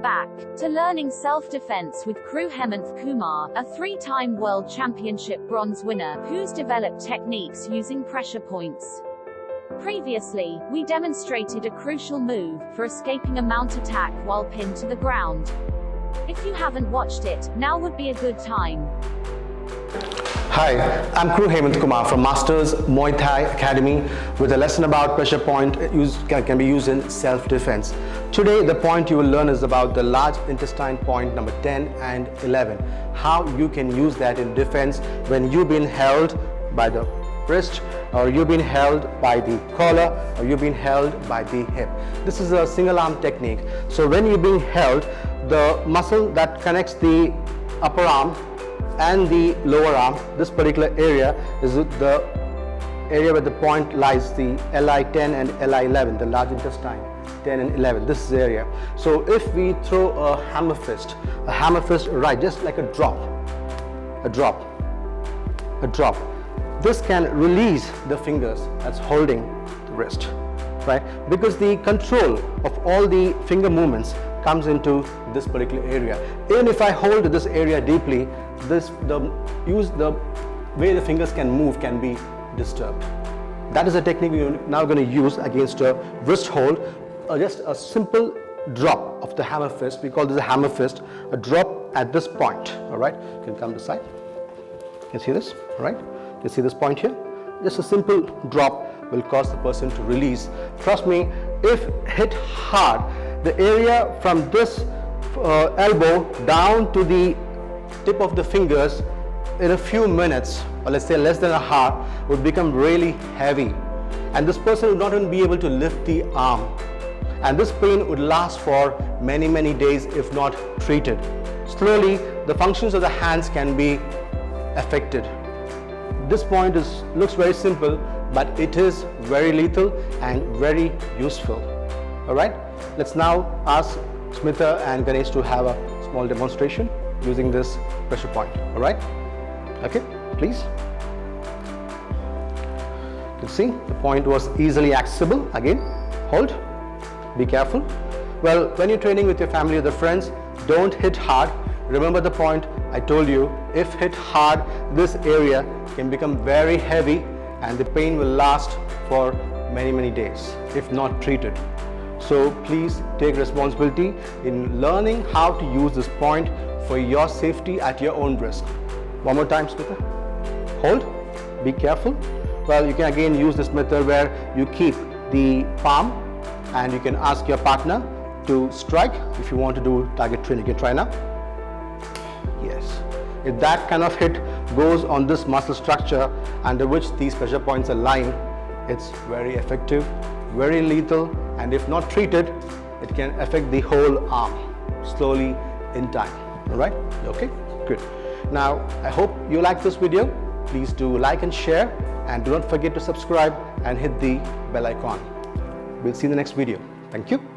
back to learning self-defense with Kru Hemanth Kumar, a 3-time World Championship bronze winner, who's developed techniques using pressure points. Previously, we demonstrated a crucial move for escaping a mount attack while pinned to the ground. If you haven't watched it, now would be a good time. Hi, I'm Kru Hemanth Kumar from Masters Muay Thai Academy with a lesson about pressure point can be used in self-defense. Today, the point you will learn is about the large intestine point number 10 and 11. How you can use that in defense when you've been held by the wrist, or you've been held by the collar, or you've been held by the hip. This is a single arm technique. So when you're being held, the muscle that connects the upper arm and the lower arm, this particular area is the area where the point lies, the LI10 and LI11, the large intestine 10 and 11, this is the area. So if we throw a hammer fist right, just like a drop, this can release the fingers that's holding the wrist, right? Because the control of all the finger movements comes into this particular area. Even if I hold this area deeply, the way the fingers can move can be disturbed. That is a technique we're now going to use against a wrist hold. Just a simple drop of the hammer fist. We call this a hammer fist. A drop at this point. All right. You can come this side. You can see this. All right. You can see this point here. Just a simple drop will cause the person to release. Trust me, if hit hard, the area from this elbow down to the tip of the fingers in a few minutes, or let's say less than a hour, would become really heavy, and this person would not even be able to lift the arm, and this pain would last for many days if not treated. Slowly, the functions of the hands can be affected. This point looks very simple, but it is very lethal and very useful. All right, let's now ask Smita and Ganesh to have a small demonstration using this pressure point. All right, okay, please. You can see the point was easily accessible. Again, hold, be careful. Well, when you're training with your family or the friends, don't hit hard. Remember the point I told you, if hit hard, this area can become very heavy and the pain will last for many days if not treated. So please take responsibility in learning how to use this point for your safety at your own risk. One more time, Smita. Hold, be careful. Well, you can again use this method where you keep the palm and you can ask your partner to strike. If you want to do target training, you can try now. Yes. If that kind of hit goes on this muscle structure under which these pressure points are lying, it's very effective, very lethal, and if not treated, it can affect the whole arm slowly in time. All right? Okay, good. Now, I hope you like this video. Please do like and share, and do not forget to subscribe and hit the bell icon. We'll see you in the next video. Thank you.